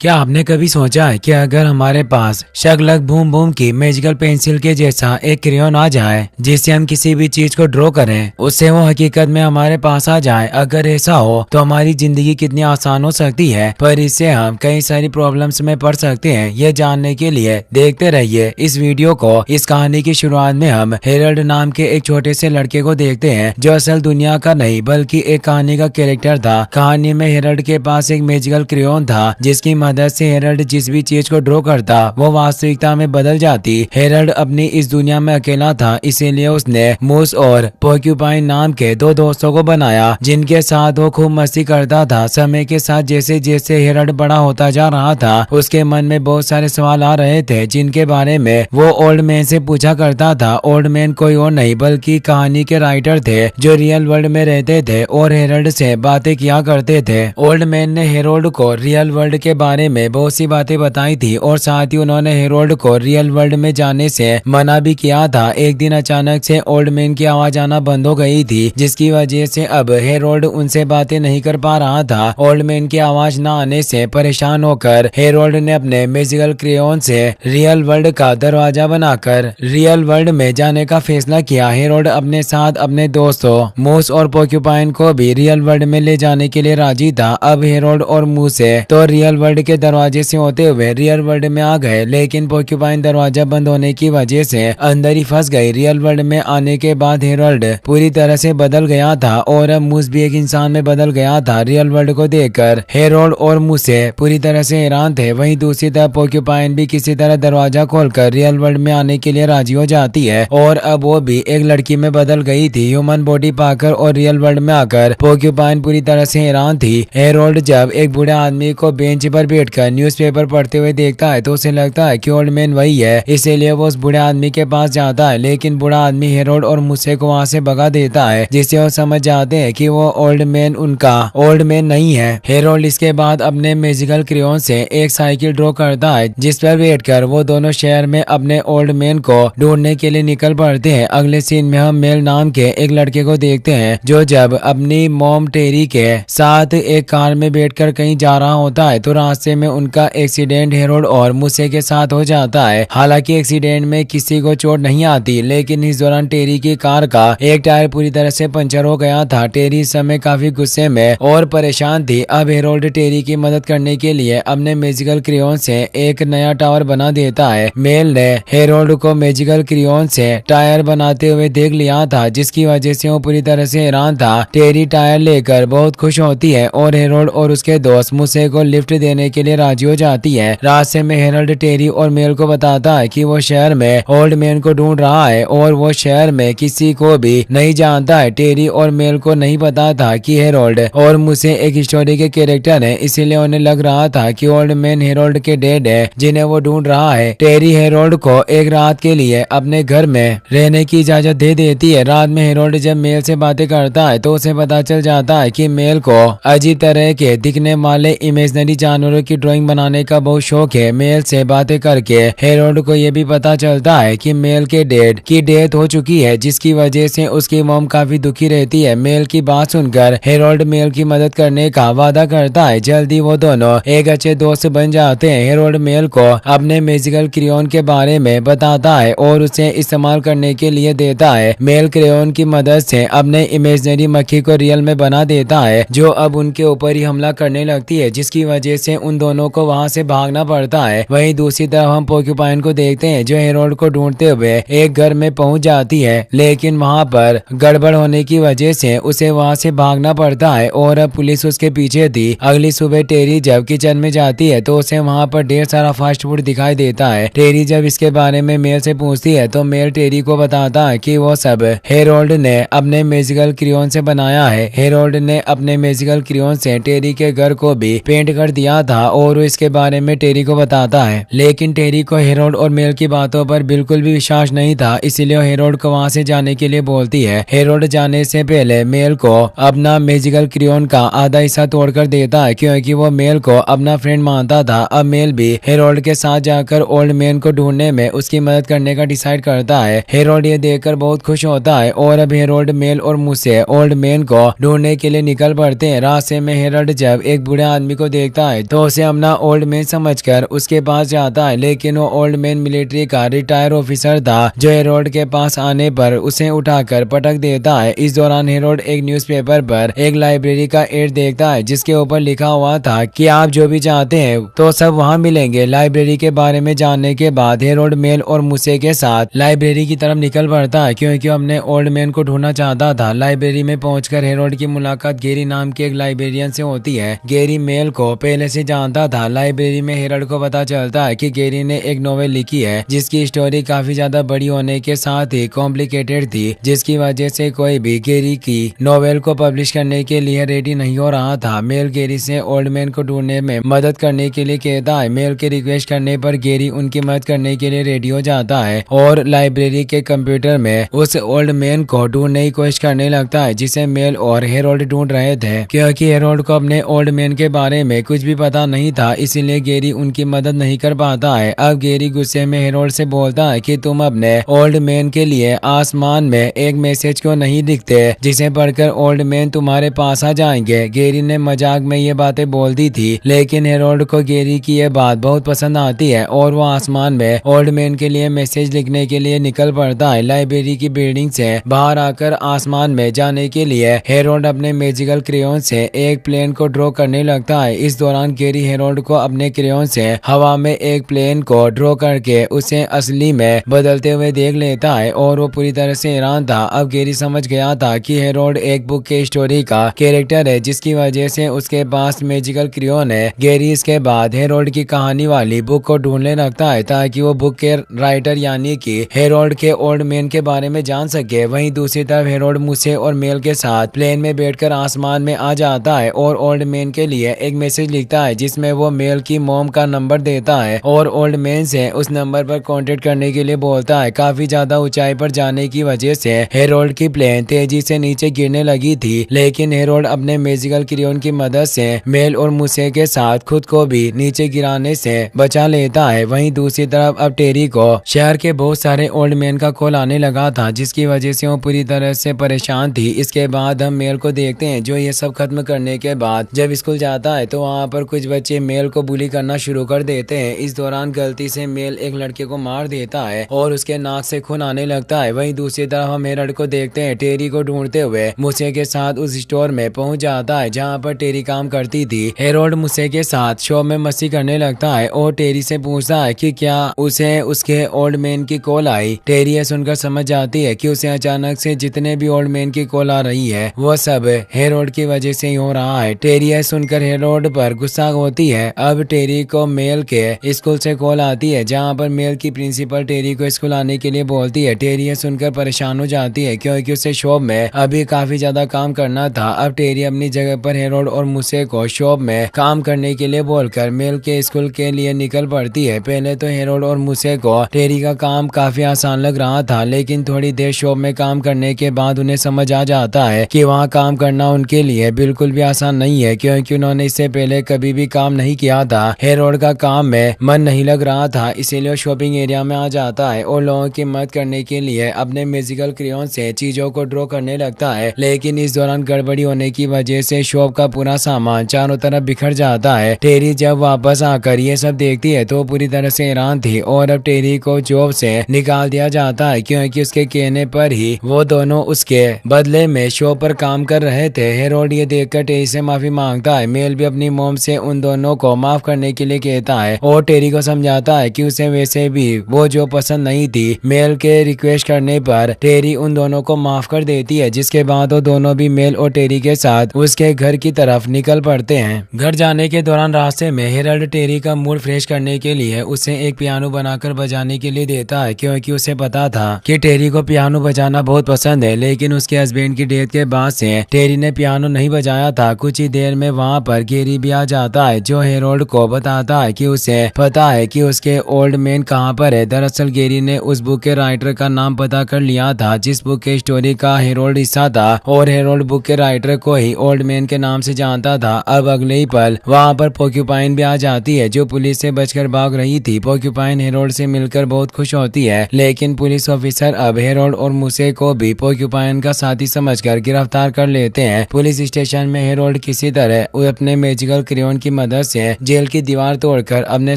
क्या आपने कभी सोचा है कि अगर हमारे पास शकलक बूम बूम की मैजिकल पेंसिल के जैसा एक क्रेयॉन आ जाए जिससे हम किसी भी चीज को ड्रॉ करें उससे वो हकीकत में हमारे पास आ जाए। अगर ऐसा हो तो हमारी जिंदगी कितनी आसान हो सकती है, पर इससे हम कई सारी प्रॉब्लम्स में पड़ सकते हैं। ये जानने के लिए देखते रहिए इस वीडियो को। इस कहानी की शुरुआत में हम हेरल्ड नाम के एक छोटे से लड़के को देखते हैं जो असल दुनिया का नहीं बल्कि एक कहानी का कैरेक्टर था। कहानी में हेरल्ड के पास एक मैजिकल क्रेयॉन था जिसकी मदद से हेरल्ड जिस भी चीज को ड्रॉ करता वो वास्तविकता में बदल जाती। हेरल्ड अपनी इस दुनिया में अकेला था, इसीलिए उसने मूस और पोर्क्यूपाइन नाम के दो दोस्तों को बनाया जिनके साथ वो खूब मस्ती करता था। समय के साथ जैसे जैसे हेरल्ड बड़ा होता जा रहा था उसके मन में बहुत सारे सवाल आ रहे थे जिनके बारे में वो ओल्ड मैन से पूछा करता था। ओल्ड मैन कोई और नहीं बल्कि कहानी के राइटर थे जो रियल वर्ल्ड में रहते थे और हेरल्ड से बातें किया करते थे। ओल्ड मैन ने हेरोल्ड को रियल वर्ल्ड के बारे में बहुत सी बातें बताई थी और साथ ही उन्होंने हेरोल्ड को रियल वर्ल्ड में जाने से मना भी किया था। एक दिन अचानक से ओल्ड मैन की आवाज आना बंद हो गई थी जिसकी वजह से अब हेरोल्ड उनसे बातें नहीं कर पा रहा था। ओल्ड मैन की आवाज न आने से परेशान होकर हेरोल्ड ने अपने मैजिकल क्रेयॉन से रियल वर्ल्ड का दरवाजा बनाकर रियल वर्ल्ड में जाने का फैसला किया। हेरोल्ड अपने साथ अपने दोस्तों मूस और पोर्क्यूपाइन को भी रियल वर्ल्ड में ले जाने के लिए राजी था। अब हेरोल्ड और मूस तो रियल वर्ल्ड के दरवाजे से होते हुए रियल वर्ल्ड में आ गए, लेकिन पोर्क्यूपाइन दरवाजा बंद होने की वजह से अंदर ही फंस गई। रियल वर्ल्ड में आने के बाद हेरोल्ड पूरी तरह से बदल गया था और अब मूस भी एक इंसान में बदल गया था। रियल वर्ल्ड को देखकर हेरोल्ड और मूसे पूरी तरह से हैरान थे। वहीं दूसरी तरफ पोर्क्यूपाइन भी किसी तरह दरवाजा खोलकर रियल वर्ल्ड में आने के लिए राजी हो जाती है और अब वो भी एक लड़की में बदल गई थी ह्यूमन बॉडी पाकर। और रियल वर्ल्ड में आकर पोर्क्यूपाइन पूरी तरह से हैरान थी। हेरोल्ड जब एक बूढ़े आदमी को बेंच पर बैठकर न्यूज़पेपर पढ़ते हुए देखता है तो उसे लगता है कि ओल्ड मैन वही है, इसीलिए वो उस बूढ़े आदमी के पास जाता है। लेकिन बूढ़ा आदमी हेरोल्ड और मूसे को वहाँ से भगा देता है जिससे वो समझ जाते हैं कि वो ओल्ड मैन उनका ओल्ड मैन नहीं है। हेरोल्ड इसके बाद अपने मैजिकल क्रेयॉन से एक साइकिल ड्रॉ करता है जिस पर बैठकर वो दोनों शहर में अपने ओल्ड मैन को ढूंढने के लिए निकल पड़ते हैं। अगले सीन में हम मेल नाम के एक लड़के को देखते हैं जो जब अपनी मॉम टेरी के साथ एक कार में बैठकर कहीं जा रहा होता है तो रास्ते में उनका एक्सीडेंट हेरोल्ड और मूसे के साथ हो जाता है। हालांकि एक्सीडेंट में किसी को चोट नहीं आती, लेकिन इस दौरान टेरी की कार का एक टायर पूरी तरह से पंचर हो गया था। टेरी इस समय काफी गुस्से में और परेशान थी। अब हेरोल्ड टेरी की मदद करने के लिए अपने मैजिकल क्रेयॉन से एक नया टावर बना देता है। मेल ने हेरोल्ड को मैजिकल क्रेयॉन से टायर बनाते हुए देख लिया था जिसकी वजह से वो पूरी तरह से हैरान था। टेरी टायर लेकर बहुत खुश होती है और हेरोल्ड और उसके दोस्त मूसे को लिफ्ट देने के लिए राजी हो जाती है। रास्ते में हेरोल्ड टेरी और मेल को बताता है कि वो शहर में ओल्ड मैन को ढूंढ रहा है और वो शहर में किसी को भी नहीं जानता है। टेरी और मेल को नहीं पता था कि हेरोल्ड और मूसे एक स्टोरी के कैरेक्टर है, इसीलिए उन्हें लग रहा था कि ओल्ड मैन हेरोल्ड के डेड है जिन्हें वो ढूंढ रहा है। टेरी हेरोल्ड को एक रात के लिए अपने घर में रहने की इजाजत दे देती है। रात में हेरोल्ड जब मेल से बातें करता है तो उसे पता चल जाता है कि मेल को अजीब तरह के दिखने वाले इमेजिनरी जानवरों की ड्राइंग बनाने का बहुत शौक है। मेल से बातें करके हेरोल्ड को यह भी पता चलता है कि मेल के डैड की डेथ हो चुकी है जिसकी वजह से उसकी मॉम काफी दुखी रहती है। मेल की बात सुनकर हेरोल्ड मेल की मदद करने का वादा करता है। जल्दी वो दोनों एक अच्छे दोस्त बन जाते हैं। हेरोल्ड मेल को अपने मैजिकल क्रेयॉन के बारे में बताता है और उसे इस्तेमाल करने के लिए देता है। मेल क्रेयॉन की मदद से अपने इमेजिनरी मक्खी को रियल में बना देता है जो अब उनके ऊपर ही हमला करने लगती है जिसकी वजह से उन दोनों को वहां से भागना पड़ता है। वहीं दूसरी तरफ हम पोर्क्यूपाइन को देखते हैं जो हेरोल्ड को ढूंढते हुए एक घर में पहुंच जाती है, लेकिन वहां पर गड़बड़ होने की वजह से उसे वहां से भागना पड़ता है और अब पुलिस उसके पीछे थी। अगली सुबह टेरी जब किचन में जाती है तो उसे वहां पर ढेर सारा फास्ट फूड दिखाई देता है। टेरी जब इसके बारे में मेल से पूछती है तो मेल टेरी को बताता है कि वो सब हेरोल्ड ने अपने मैजिकल क्रेयॉन से बनाया है। हेरोल्ड ने अपने मैजिकल क्रेयॉन से टेरी के घर को भी पेंट कर दिया था और इसके बारे में टेरी को बताता है, लेकिन टेरी को हेरोल्ड और मेल की बातों पर बिल्कुल भी विश्वास नहीं था, इसलिए हेरोल्ड को वहां से जाने के लिए बोलती है। हेरोल्ड जाने से पहले मेल को अपना मैजिकल क्रेयॉन का आधा हिस्सा तोड़कर देता है क्योंकि वो मेल को अपना फ्रेंड मानता था। अब मेल भी हेरोल्ड के साथ जाकर ओल्ड मैन को ढूंढने में उसकी मदद करने का डिसाइड करता है। हेरोल्ड ये देखकर बहुत खुश होता है और अब हेरोल्ड मेल और मूसे ओल्ड मैन को ढूंढने के लिए निकल पड़ते हैं। रास्ते में हेरोल्ड जब एक बूढ़े आदमी को देखता है तो उसे अपना ओल्ड मैन समझकर उसके पास जाता है, लेकिन वो ओल्ड मैन मिलिट्री का रिटायर ऑफिसर था जो हेरोल्ड के पास आने पर उसे उठाकर पटक देता है। इस दौरान हेरोल्ड एक न्यूज़पेपर पर एक लाइब्रेरी का एड देखता है जिसके ऊपर लिखा हुआ था कि आप जो भी चाहते हैं तो सब वहाँ मिलेंगे। लाइब्रेरी के बारे में जानने के बाद हेरोल्ड मेल और मूसे के साथ लाइब्रेरी की तरफ निकल पड़ता है क्योंकि अपने ओल्ड मैन को ढूंढना चाहता था। लाइब्रेरी में पहुंचकर हेरोल्ड की मुलाकात गेरी नाम के एक लाइब्रेरियन से होती है। गेरी मेल को पहले से जानता था। लाइब्रेरी में हेरोल्ड को पता चलता है कि गेरी ने एक नॉवेल लिखी है जिसकी स्टोरी काफी ज्यादा बड़ी होने के साथ ही कॉम्प्लिकेटेड थी, जिसकी वजह से कोई भी गेरी की नॉवेल को पब्लिश करने के लिए रेडी नहीं हो रहा था। मेल गेरी से ओल्ड मैन को ढूंढने में मदद करने के लिए कहता है। मेल के रिक्वेस्ट करने पर गेरी उनकी मदद करने के लिए रेडी हो जाता है और लाइब्रेरी के कंप्यूटर में उस ओल्ड मैन को ढूंढने की कोशिश करने लगता है जिसे मेल और हेरोल्ड ढूंढ रहे थे। क्योंकि हेरोल्ड को अपने ओल्ड मैन के बारे में कुछ भी पता नहीं था, इसीलिए गेरी उनकी मदद नहीं कर पाता है। अब गेरी गुस्से में हेरोल्ड से बोलता है कि तुम अपने ओल्ड मैन के लिए आसमान में एक मैसेज क्यों नहीं लिखते जिसे पढ़कर ओल्ड मैन तुम्हारे पास आ जाएंगे। गेरी ने मजाक में ये बातें बोल दी थी, लेकिन हेरोल्ड को गेरी की ये बात बहुत पसंद आती है और वो आसमान में ओल्ड मैन के लिए मैसेज लिखने के लिए निकल पड़ता है। लाइब्रेरी की बिल्डिंग से बाहर आकर आसमान में जाने के लिए हेरोल्ड अपने मैजिकल क्रेयॉन से एक प्लेन को ड्रॉ करने लगता है। इस दौरान गेरी हेरोल्ड को अपने क्रेयॉन से हवा में एक प्लेन को ड्रॉ करके उसे असली में बदलते हुए देख लेता है और वो पूरी तरह से हैरान था। अब गेरी समझ गया था कि हेरोल्ड एक बुक के स्टोरी का कैरेक्टर है जिसकी वजह से उसके पास मैजिकल क्रेयॉन है। गेरी इसके बाद हेरोल्ड की कहानी वाली बुक को ढूंढने लगता है ताकि वो बुक के राइटर यानी कि हेरोल्ड के ओल्ड मैन के बारे में जान सके। वहीं दूसरी तरफ हेरोल्ड मूसे और मेल के साथ प्लेन में बैठकर आसमान में आ जाता है और ओल्ड मैन के लिए एक मैसेज लिखता है जिसमें वो मेल की मॉम का नंबर देता है और ओल्ड मैन से उस नंबर पर कांटेक्ट करने के लिए बोलता है। काफी ज्यादा ऊंचाई पर जाने की वजह से हेरोल्ड की प्लेन तेजी से नीचे गिरने लगी थी, लेकिन हेरोल्ड अपने मैजिकल क्रेयॉन की मदद से मेल और मूसे के साथ खुद को भी नीचे गिराने से बचा लेता है। वहीं दूसरी तरफ अब टेरी को शहर के बहुत सारे ओल्ड मैन का कॉल आने लगा था जिसकी वजह से वो पूरी तरह से परेशान थी। इसके बाद हम मेल को देखते हैं जो ये सब खत्म करने के बाद जब स्कूल जाता है तो वहाँ पर कुछ बच्चे मेल को बुली करना शुरू कर देते हैं। इस दौरान गलती से मेल एक लड़के को मार देता है और उसके नाक से खून आने लगता है। वहीं दूसरी तरफ हम हेरोल्ड को देखते हैं टेरी को ढूंढते हुए मूसे के साथ उस स्टोर में पहुंच जाता है जहाँ पर टेरी काम करती थी। हेरोल्ड मूसे के साथ शो में मस्ती करने लगता है और टेरी से पूछता है कि क्या उसे उसके ओल्ड मैन की कॉल आई। टेरी ये सुनकर समझ जाती है कि उसे अचानक से जितने भी ओल्ड मैन की कॉल आ रही है वो सब हेरोल्ड की वजह से ही हो रहा है। टेरी ये सुनकर हेरोल्ड पर गुस्सा होती है। अब टेरी को मेल के स्कूल से कॉल आती है जहाँ पर मेल की प्रिंसिपल टेरी को स्कूल आने के लिए बोलती है। टेरी ये सुनकर परेशान हो जाती है क्योंकि उसे शॉप में अभी काफी ज्यादा काम करना था। अब टेरी अपनी जगह पर हेरोल्ड और मूसे को शॉप में काम करने के लिए बोलकर मेल के स्कूल के लिए निकल पड़ती है। पहले तो हेरोल्ड और मूसे को टेरी का काम काफी आसान लग रहा था, लेकिन थोड़ी देर शॉप में काम करने के बाद उन्हें समझ आ जाता है कि वहाँ काम करना उनके लिए बिल्कुल भी आसान नहीं है क्योंकि उन्होंने इससे पहले कभी भी काम नहीं किया था। हेरोल्ड का काम में मन नहीं लग रहा था, इसीलिए शॉपिंग एरिया में आ जाता है और लोगों की मदद करने के लिए अपने मैजिकल क्रेयॉन से चीजों को ड्रॉ करने लगता है। लेकिन इस दौरान गड़बड़ी होने की वजह से शॉप का पूरा सामान चारों तरफ बिखर जाता है। टेरी जब वापस आकर ये सब देखती है तो पूरी तरह से हैरान थी और अब टेरी को जॉब से निकाल दिया जाता है क्योंकि उसके कहने पर ही वो दोनों उसके बदले में शो पर काम कर रहे थे। हेरोल्ड ये देखकर टेरी से माफी मांगता है। मेल भी अपनी मॉम से उन दोनों को माफ करने के लिए कहता है और टेरी को समझाता है कि उसे वैसे भी वो जो पसंद नहीं थी। मेल के रिक्वेस्ट करने पर टेरी उन दोनों को माफ कर देती है, जिसके बाद वो दोनों भी मेल और टेरी के साथ उसके घर की तरफ निकल पड़ते हैं। घर जाने के दौरान रास्ते में हेरोल्ड टेरी का मूड फ्रेश करने के लिए उसे एक पियानो बनाकर बजाने के लिए देता है क्योंकि उसे पता था कि टेरी को पियानो बजाना बहुत पसंद है, लेकिन उसके हस्बैंड की डेथ के बाद से टेरी ने पियानो नहीं बजाया था। कुछ ही देर में वहाँ पर गेरी भी आ जाता है जो हेरोल्ड को बताता है कि उसे पता है कि उसके ओल्ड मैन कहाँ पर है। दरअसल गेरी ने उस बुक के राइटर का नाम पता कर लिया था जिस बुक के स्टोरी का हेरोल्ड हिस्सा था और हेरोल्ड बुक के राइटर को ही ओल्ड मैन के नाम से जानता था। अब अगले ही पल वहाँ पर पोर्क्यूपाइन भी आ जाती है जो पुलिस से बचकर भाग रही थी। पोर्क्यूपाइन हेरोल्ड से मिलकर बहुत खुश होती है, लेकिन पुलिस ऑफिसर अब हेरोल्ड और मूसे को भी पोर्क्यूपाइन का साथी समझकर गिरफ्तार कर लेते हैं। पुलिस स्टेशन में हेरोल्ड किसी तरह अपने मैजिकल क्रेयॉन की मदद से जेल की दीवार तोड़कर अपने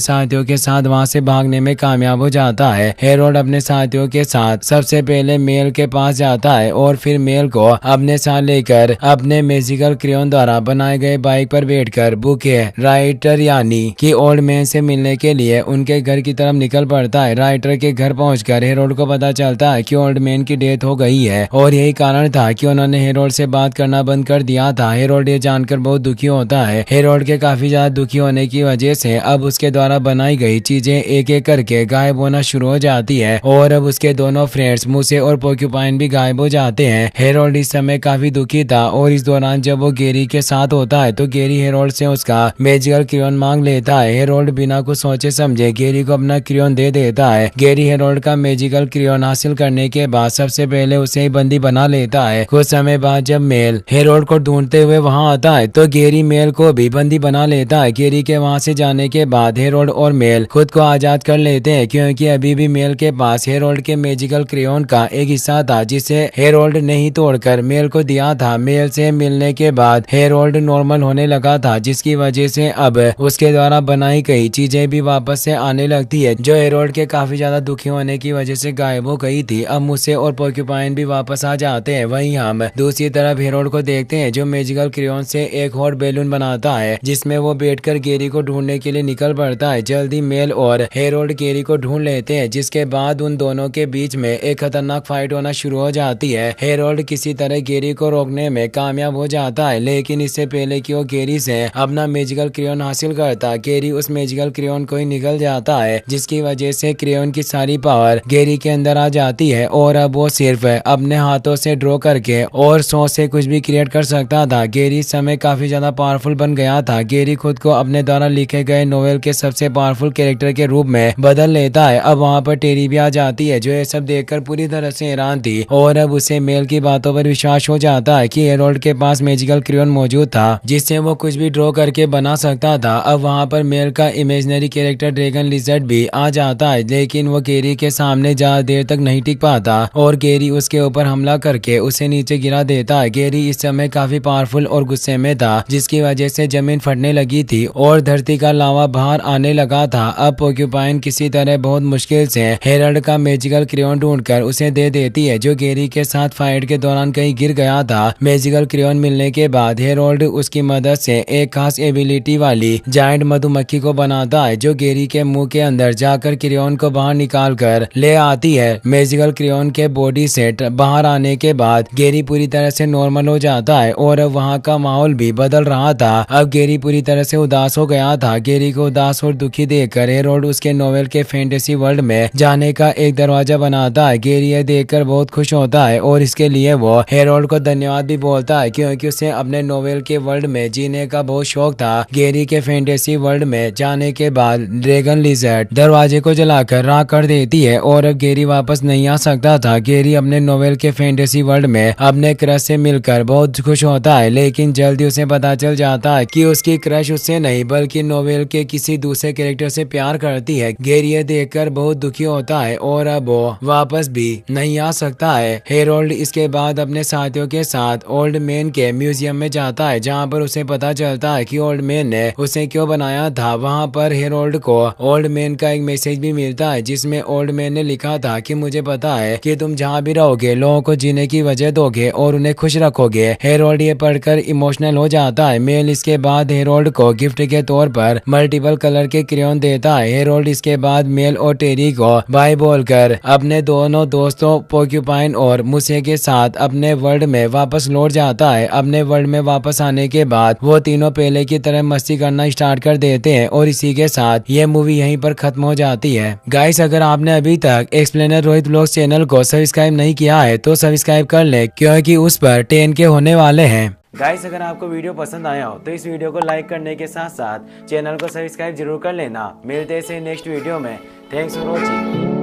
साथियों के साथ वहां से भागने में कामयाब हो जाता है। हेरोल्ड अपने साथियों के साथ सबसे पहले मेल के पास जाता है और फिर मेल को अपने साथ लेकर अपने मैजिकल क्रेयॉन द्वारा बनाए गए बाइक पर बैठकर बुके राइटर यानी कि ओल्ड मैन से मिलने के लिए उनके घर की तरफ निकल पड़ता है। राइटर के घर पहुंचकर हेरोल्ड को पता चलता है कि ओल्ड मैन की डेथ हो गई है और यही कारण था कि उन्होंने हेरोल्ड से बात करना बंद कर दिया था। हेरोल्ड ये जानकर बहुत दुखी होता है। हेरोल्ड के काफी ज्यादा दुखी होने की वजह से अब उसके द्वारा बनाई गई चीजें एक एक करके गायब होना शुरू हो जाती है और अब उसके दोनों फ्रेंड्स मूसे और पोर्क्यूपाइन भी गायब हो जाते हैं। हेरोल्ड इस समय काफी दुखी था और इस दौरान जब वो गेरी के साथ होता है तो गेरी हेरोल्ड से उसका मैजिकल क्रेयॉन मांग लेता है। हेरोल्ड बिना कुछ सोचे समझे गेरी को अपना क्रेयॉन दे देता है। गेरी हेरोल्ड का मैजिकल क्रेयॉन हासिल करने के बाद सबसे पहले उसे ही बंदी बना लेता है। कुछ समय बाद जब मेल हेरोल्ड को ढूंढते हुए वहां आता है तो गेरी मेल को भी बंदी बना लेता है। गेरी के वहां से जाने के बाद हेरोल्ड और मेल खुद को आजाद कर लेते हैं क्योंकि अभी भी मेल के पास हेरोल्ड के मैजिकल क्रेयॉन का एक हिस्सा था जिसे हेरोल्ड ने ही तोड़कर मेल को दिया था। मेल से मिलने के बाद हेरोल्ड नॉर्मल होने लगा था जिसकी वजह से अब उसके द्वारा बनाई गई चीजें भी वापस से आने लगती है जो हेरोल्ड के काफी ज्यादा दुखी होने की वजह से गायब हो गई थी। अब मूसे और पोर्क्यूपाइन भी वापस आ जाते हैं। वहीं हम दूसरी तरफ हेरोल्ड को देखते हैं जो मैजिकल क्रेयॉन से एक हॉट बैलून बनाता है जिसमें वो बैठकर गेरी को ढूंढने के लिए निकल पड़ता है। जल्दी मेल और हेरोल्ड गेरी को ढूंढ लेते हैं जिसके बाद उन दोनों के बीच में एक खतरनाक फाइट होना शुरू हो जाती है। हेरोल्ड किसी तरह गेरी को रोकने में कामयाब हो जाता है लेकिन इससे पहले कि वो गेरी से अपना मैजिकल क्रेयॉन हासिल करता गेरी उस मैजिकल क्रेयॉन को ही निकल जाता है जिसकी वजह से क्रेयॉन की सारी पावर गेरी के अंदर आ जाती है और अब वो सिर्फ अपने हाथों से ड्रॉ करके और सोच से कुछ भी क्रिएट कर सकता था। गेरी इस समय काफी ज्यादा पावरफुल बन गया था। गेरी खुद को अपने द्वारा लिखे गए नोवेल के सबसे पावरफुल कैरेक्टर के रूप में बदल लेता है। अब वहाँ पर टेरी भी आ जाती है जो ये सब देखकर पूरी तरह से हैरान थी और अब उसे मेल की बातों पर विश्वास हो जाता है कि हेरोल्ड के पास मैजिकल क्रेयॉन मौजूद था जिससे वो कुछ भी ड्रॉ करके बना सकता था। अब वहाँ पर मेल का इमेजिनरी कैरेक्टर ड्रैगन लिजर्ड भी आ जाता है लेकिन वो गेरी के सामने ज्यादा देर तक नहीं टिक पाता और गेरी उसके ऊपर हमला करके उसे नीचे गिरा देता है। गेरी इस समय काफी पावरफुल और गुस्से में था जिसकी वजह से जमीन फटने लगी थी और धरती का लावा बाहर आने लगा था। अब पोर्क्यूपाइन किसी तरह बहुत मुश्किल से हेरोल्ड का मैजिकल क्रेयॉन ढूंढकर उसे दे देती है जो गेरी के साथ फाइट के दौरान कहीं गिर गया था। मैजिकल क्रेयॉन मिलने के बाद हेरोल्ड उसकी मदद से एक खास एबिलिटी वाली जायंट मधुमक्खी को बनाता है जो गेरी के मुंह के अंदर जाकर क्रेयॉन को बाहर निकाल कर ले आती है। मैजिकल क्रेयॉन के बॉडी सेट बाहर आने के बाद गेरी पूरी तरह से नॉर्मल हो जाता है और अब वहाँ का माहौल भी बदल रहा था। अब गेरी पूरी तरह से उदास हो गया था। गेरी को उदास और दुखी देखकर हेरोल्ड उसके नोवेल के फैंटेसी वर्ल्ड में जाने का एक दरवाजा बनाता है। गेरी ये देखकर बहुत खुश होता है और इसके लिए वो हेरोल्ड को धन्यवाद भी बोलता है क्योंकि उसे अपने नोवेल के वर्ल्ड में जीने का बहुत शौक था। गेरी के फैंटेसी वर्ल्ड में जाने के बाद ड्रैगन लिजर्ड दरवाजे को जलाकर राख कर देती है और अब गेरी वापस नहीं आ सकता था। गेरी अपने नोवेल के फैंटेसी वर्ल्ड में अपने क्रश से मिलकर बहुत खुश होता है लेकिन जल्दी उसे पता चल जाता है कि उसकी क्रश उससे नहीं बल्कि नोवेल के किसी दूसरे कैरेक्टर से प्यार करती है। गेरी ये देखकर बहुत दुखी होता है और अब वो वापस भी नहीं आ सकता है। हेरोल्ड इसके बाद अपने साथियों के साथ ओल्ड मैन के म्यूजियम में जाता है जहाँ पर उसे पता चलता है कि ओल्ड मैन ने उसे क्यों बनाया था। वहाँ पर हेरोल्ड को ओल्ड मैन का एक मैसेज भी मिलता है जिसमें ओल्ड मैन ने लिखा था कि मुझे पता है कि तुम जहाँ भी रहोगे लोगों को जीने की वजह दोगे और उन्हें खुश रखोगे। हेरोल्ड ये पढ़कर इमोशनल हो जाता है। मेल इसके बाद हेरोल्ड को गिफ्ट के तौर पर मल्टीपल कलर के क्रेयॉन देता है। हेरोल्ड इसके बाद मेल और टेरी को बाय बोलकर अपने दोनों दोस्तों पोर्क्यूपाइन और मूसे के साथ अपने वर्ल्ड में वापस लौट जाता है। अपने वर्ल्ड में वापस आने के बाद वो तीनों पहले की तरह मस्ती करना स्टार्ट कर देते हैं और इसी के साथ ये मूवी यहीं पर खत्म हो जाती है। गाइस, अगर आपने अभी तक एक्सप्लेनर रोहित व्लॉग्स चैनल को सब्सक्राइब नहीं किया है तो सब्सक्राइब कर ले क्योंकि उस पर 10K होने वाले हैं। गाइस, अगर आपको वीडियो पसंद आया हो तो इस वीडियो को लाइक करने के साथ साथ चैनल को सब्सक्राइब जरूर कर लेना। मिलते हैं नेक्स्ट वीडियो में। Thanks for watching.